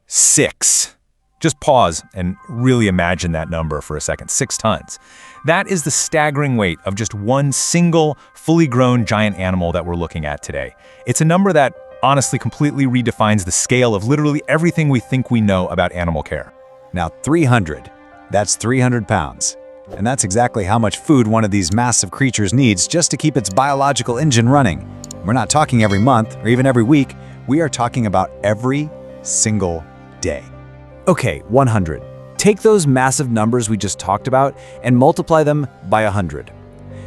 6. Just pause and really imagine that number for a second. 6 tons. That is the staggering weight of just one single, fully grown giant animal that we're looking at today. It's a number that honestly completely redefines the scale of literally everything we think we know about animal care. Now 300, that's 300 pounds. And that's exactly how much food one of these massive creatures needs just to keep its biological engine running. We're not talking every month or even every week. We are talking about every single day. Okay, 100. Take those massive numbers we just talked about and multiply them by 100.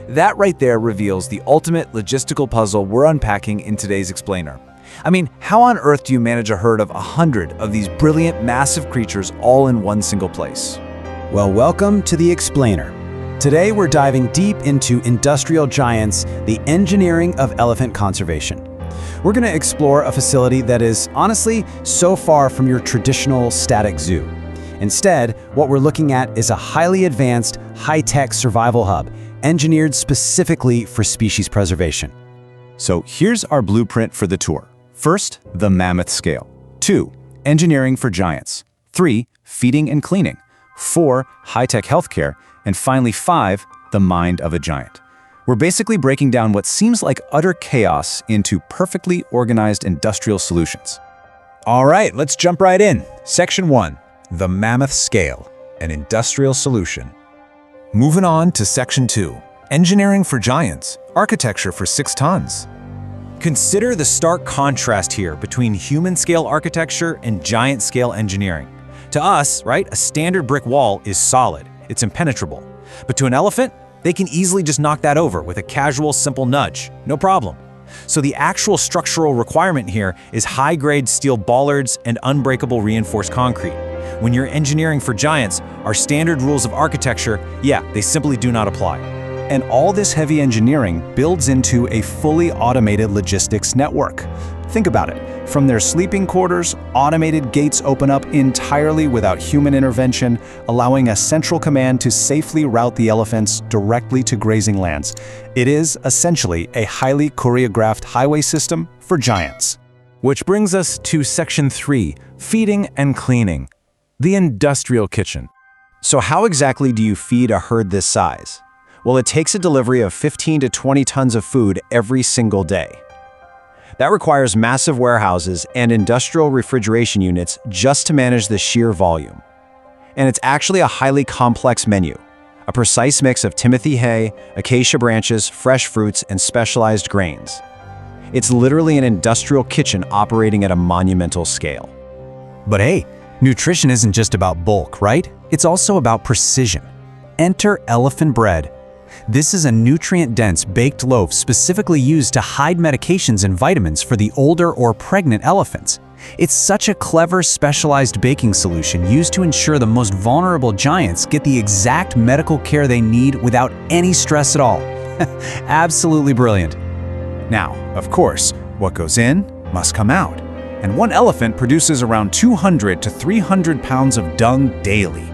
That right there reveals the ultimate logistical puzzle we're unpacking in today's explainer. I mean, how on earth do you manage a herd of 100 of these brilliant, massive creatures all in one single place? Well, welcome to the Explainer. Today we're diving deep into industrial giants, the engineering of elephant conservation. We're going to explore a facility that is, honestly, so far from your traditional static zoo. Instead, what we're looking at is a highly advanced, high-tech survival hub, engineered specifically for species preservation. So here's our blueprint for the tour. First, the mammoth scale. 2, engineering for giants. 3, feeding and cleaning. 4, high-tech healthcare. And finally 5, the mind of a giant. We're basically breaking down what seems like utter chaos into perfectly organized industrial solutions. All right, let's jump right in. Section 1, the mammoth scale, an industrial solution. Moving on to Section 2, engineering for giants, architecture for 6 tons. Consider the stark contrast here between human-scale architecture and giant-scale engineering. To us, right, a standard brick wall is solid, it's impenetrable. But to an elephant, they can easily just knock that over with a casual, simple nudge, no problem. So the actual structural requirement here is high-grade steel bollards and unbreakable reinforced concrete. When you're engineering for giants, our standard rules of architecture, they simply do not apply. And all this heavy engineering builds into a fully automated logistics network. Think about it. From their sleeping quarters, automated gates open up entirely without human intervention, allowing a central command to safely route the elephants directly to grazing lands. It is essentially a highly choreographed highway system for giants. Which brings us to Section 3, feeding and cleaning, the industrial kitchen. So how exactly do you feed a herd this size? Well, it takes a delivery of 15 to 20 tons of food every single day. That requires massive warehouses and industrial refrigeration units just to manage the sheer volume. And it's actually a highly complex menu, a precise mix of Timothy hay, acacia branches, fresh fruits, and specialized grains. It's literally an industrial kitchen operating at a monumental scale. But hey, nutrition isn't just about bulk, right? It's also about precision. Enter elephant bread. This is a nutrient-dense baked loaf specifically used to hide medications and vitamins for the older or pregnant elephants. It's such a clever, specialized baking solution used to ensure the most vulnerable giants get the exact medical care they need without any stress at all. Absolutely brilliant. Now, of course, what goes in must come out. And one elephant produces around 200 to 300 pounds of dung daily.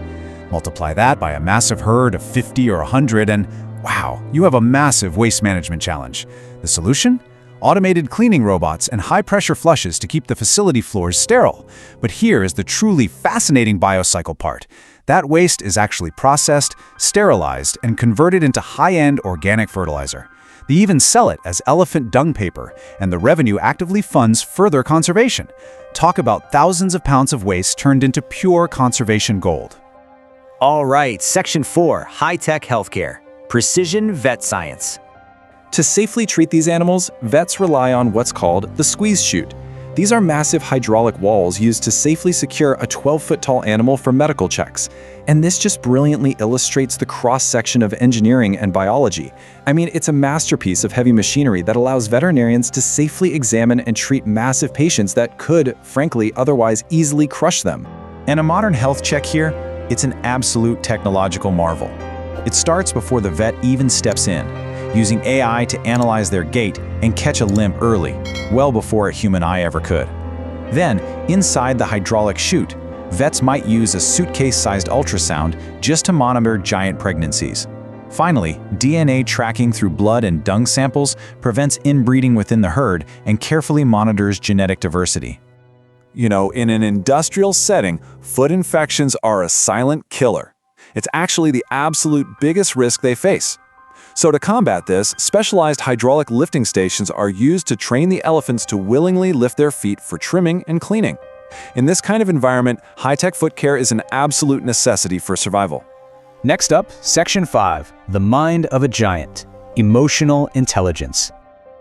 Multiply that by a massive herd of 50 or 100 and wow, you have a massive waste management challenge. The solution? Automated cleaning robots and high-pressure flushes to keep the facility floors sterile. But here is the truly fascinating biocycle part. That waste is actually processed, sterilized, and converted into high-end organic fertilizer. They even sell it as elephant dung paper, and the revenue actively funds further conservation. Talk about thousands of pounds of waste turned into pure conservation gold. All right, Section 4, high-tech healthcare, precision vet science. To safely treat these animals, vets rely on what's called the squeeze chute. These are massive hydraulic walls used to safely secure a 12-foot-tall animal for medical checks. And this just brilliantly illustrates the cross-section of engineering and biology. I mean, it's a masterpiece of heavy machinery that allows veterinarians to safely examine and treat massive patients that could, frankly, otherwise easily crush them. And a modern health check here, it's an absolute technological marvel. It starts before the vet even steps in, using AI to analyze their gait and catch a limp early, well before a human eye ever could. Then, inside the hydraulic chute, vets might use a suitcase-sized ultrasound just to monitor giant pregnancies. Finally, DNA tracking through blood and dung samples prevents inbreeding within the herd and carefully monitors genetic diversity. In an industrial setting, foot infections are a silent killer. It's actually the absolute biggest risk they face. So to combat this, specialized hydraulic lifting stations are used to train the elephants to willingly lift their feet for trimming and cleaning. In this kind of environment, high-tech foot care is an absolute necessity for survival. Next up, Section 5, the mind of a giant, emotional intelligence.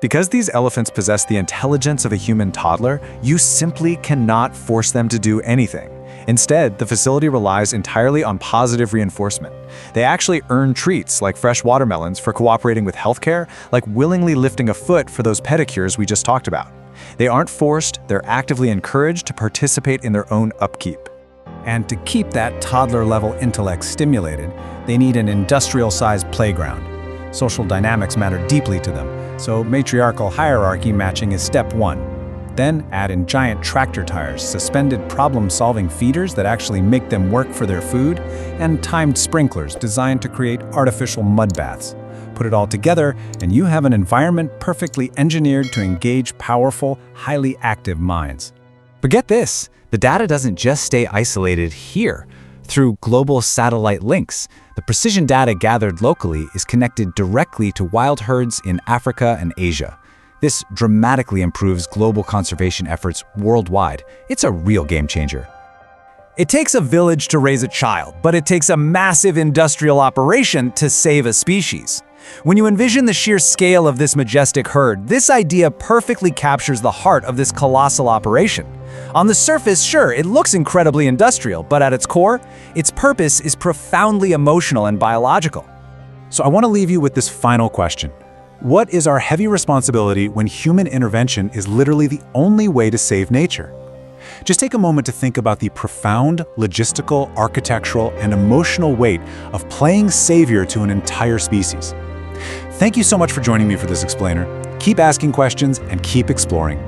Because these elephants possess the intelligence of a human toddler, you simply cannot force them to do anything. Instead, the facility relies entirely on positive reinforcement. They actually earn treats like fresh watermelons for cooperating with healthcare, like willingly lifting a foot for those pedicures we just talked about. They aren't forced, they're actively encouraged to participate in their own upkeep. And to keep that toddler-level intellect stimulated, they need an industrial-sized playground. Social dynamics matter deeply to them, so matriarchal hierarchy matching is step one. Then add in giant tractor tires, suspended problem-solving feeders that actually make them work for their food, and timed sprinklers designed to create artificial mud baths. Put it all together, and you have an environment perfectly engineered to engage powerful, highly active minds. But get this, the data doesn't just stay isolated here. Through global satellite links, the precision data gathered locally is connected directly to wild herds in Africa and Asia. This dramatically improves global conservation efforts worldwide. It's a real game changer. It takes a village to raise a child, but it takes a massive industrial operation to save a species. When you envision the sheer scale of this majestic herd, this idea perfectly captures the heart of this colossal operation. On the surface, sure, it looks incredibly industrial, but at its core, its purpose is profoundly emotional and biological. So I want to leave you with this final question. What is our heavy responsibility when human intervention is literally the only way to save nature? Just take a moment to think about the profound logistical, architectural, and emotional weight of playing savior to an entire species. Thank you so much for joining me for this explainer. Keep asking questions and keep exploring.